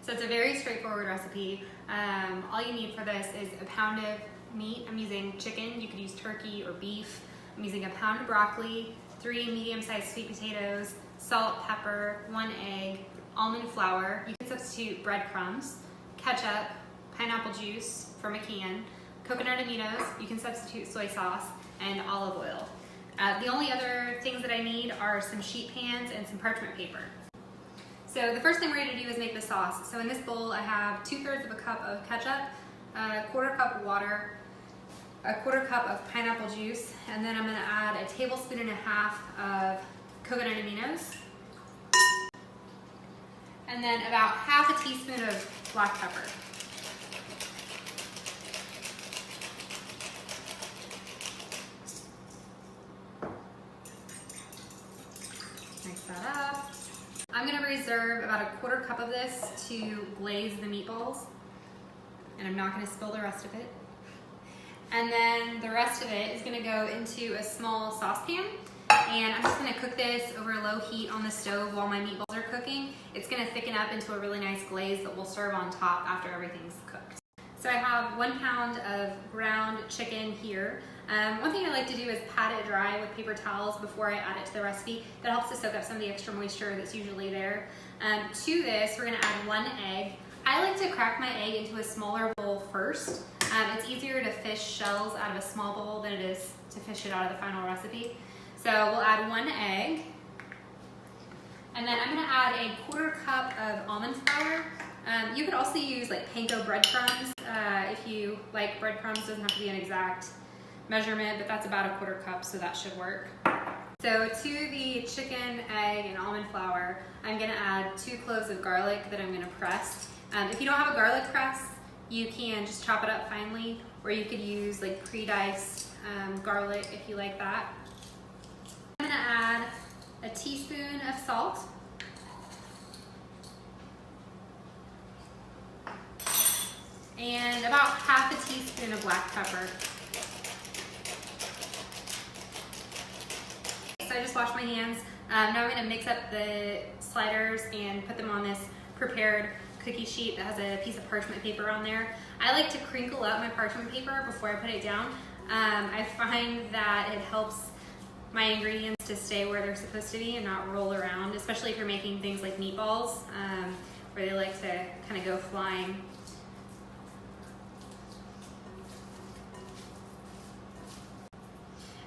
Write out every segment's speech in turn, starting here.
So it's a very straightforward recipe. All you need for this is a pound of meat. I'm using chicken. You could use turkey or beef. I'm using a pound of broccoli, 3 medium-sized sweet potatoes, salt, pepper, 1 egg, almond flour. You can substitute breadcrumbs, ketchup, pineapple juice from a can, coconut aminos. You can substitute soy sauce, and olive oil. The only other things that I need are some sheet pans and some parchment paper. So the first thing we're going to do is make the sauce. So in this bowl I have 2/3 of a cup of ketchup, a 1/4 cup of water, a 1/4 cup of pineapple juice, and then I'm going to add a 1.5 tablespoons of coconut aminos, and then about 1/2 teaspoon of black pepper. Mix that up. I'm going to reserve about a 1/4 cup of this to glaze the meatballs, and I'm not going to spill the rest of it. And then the rest of it is going to go into a small saucepan, and I'm just going to cook this over low heat on the stove while my meatballs are cooking. It's going to thicken up into a really nice glaze that we'll serve on top after everything's cooked. So I have 1 pound of ground chicken here. One thing I like to do is pat it dry with paper towels before I add it to the recipe. That helps to soak up some of the extra moisture that's usually there. To this, we're going to add 1 egg. I like to crack my egg into a smaller bowl first. It's easier to fish shells out of a small bowl than it is to fish it out of the final recipe. So we'll add 1 egg. And then I'm going to add a 1/4 cup of almond flour. You could also use like panko breadcrumbs if you like breadcrumbs. Doesn't have to be an exact measurement, but that's about a 1/4 cup, so that should work. So to the chicken, egg, and almond flour, I'm going to add 2 cloves of garlic that I'm going to press. If you don't have a garlic press, you can just chop it up finely, or you could use like pre-diced garlic if you like that. I'm going to add a teaspoon of salt, and about 1/2 teaspoon of black pepper. So I just washed my hands. Now I'm going to mix up the sliders and put them on this prepared cookie sheet that has a piece of parchment paper on there. I like to crinkle up my parchment paper before I put it down. I find that it helps my ingredients to stay where they're supposed to be and not roll around, especially if you're making things like meatballs, where they like to kind of go flying.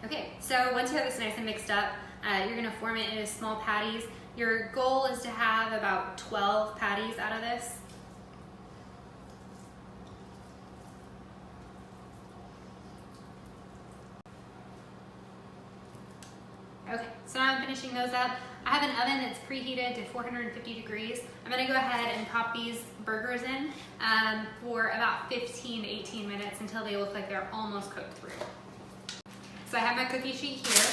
Okay, so once you have this nice and mixed up, you're going to form it into small patties. Your goal is to have about 12 patties out of this. Okay, so now I'm finishing those up. I have an oven that's preheated to 450 degrees. I'm going to go ahead and pop these burgers in for about 15 to 18 minutes until they look like they're almost cooked through. So I have my cookie sheet here.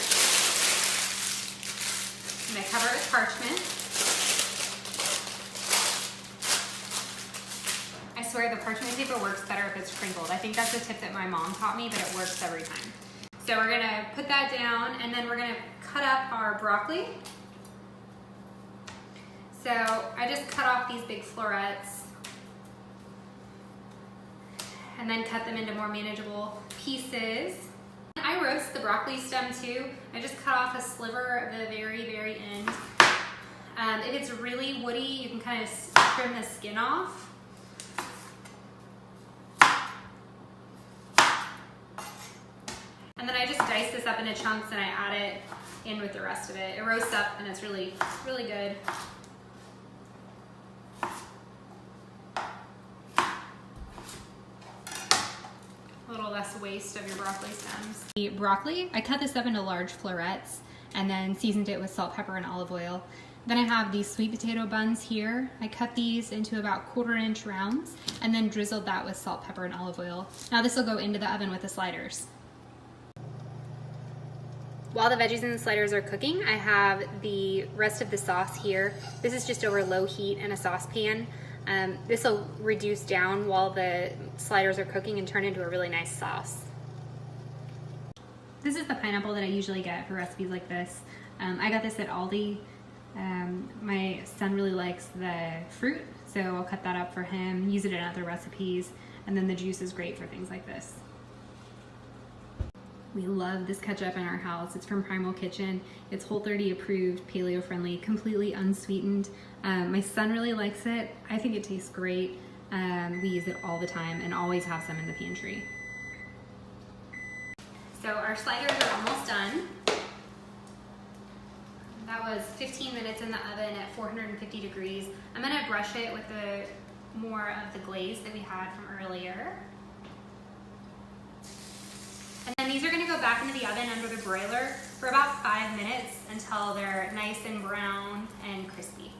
I'm going to cover it with parchment. I swear the parchment paper works better if it's crinkled. I think that's a tip that my mom taught me, but it works every time. So we're going to put that down, and then we're going to cut up our broccoli. So I just cut off these big florets and then cut them into more manageable pieces. I roast the broccoli stem too. I just cut off a sliver at the very, very end. If it's really woody, you can kind of trim the skin off. And then I just dice this up into chunks and I add it in with the rest of it. It roasts up and it's really, really good. A little less waste of your broccoli stems. The broccoli, I cut this up into large florets and then seasoned it with salt, pepper, and olive oil. Then I have these sweet potato buns here. I cut these into about 1/4 inch rounds and then drizzled that with salt, pepper, and olive oil. Now this will go into the oven with the sliders. While the veggies and the sliders are cooking, I have the rest of the sauce here. This is just over low heat in a saucepan. This will reduce down while the sliders are cooking and turn into a really nice sauce. This is the pineapple that I usually get for recipes like this. I got this at Aldi. My son really likes the fruit, so I'll cut that up for him, use it in other recipes, and then the juice is great for things like this. We love this ketchup in our house. It's from Primal Kitchen. It's Whole30 approved, paleo friendly, completely unsweetened. My son really likes it. I think it tastes great. We use it all the time and always have some in the pantry. So our sliders are almost done. That was 15 minutes in the oven at 450 degrees. I'm gonna brush it with more of the glaze that we had from earlier. And then these are gonna go back into the oven under the broiler for about 5 minutes until they're nice and brown and crispy.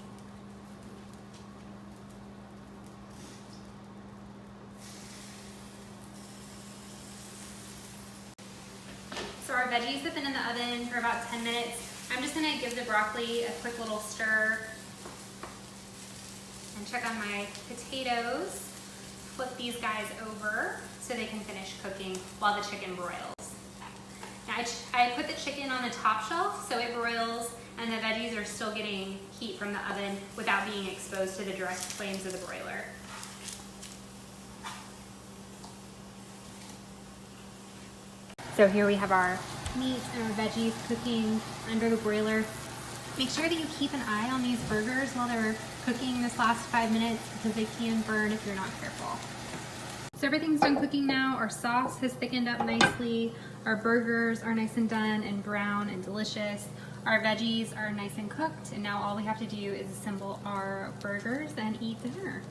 So our veggies have been in the oven for about 10 minutes. I'm just gonna give the broccoli a quick little stir and check on my potatoes. Flip these guys over so they can finish cooking while the chicken broils. Now I put the chicken on the top shelf so it broils and the veggies are still getting heat from the oven without being exposed to the direct flames of the broiler. So here we have our meat and our veggies cooking under the broiler. Make sure that you keep an eye on these burgers while they're cooking this last 5 minutes because they can burn if you're not careful. So everything's done cooking now. Our sauce has thickened up nicely. Our burgers are nice and done and brown and delicious. Our veggies are nice and cooked, and now all we have to do is assemble our burgers and eat dinner.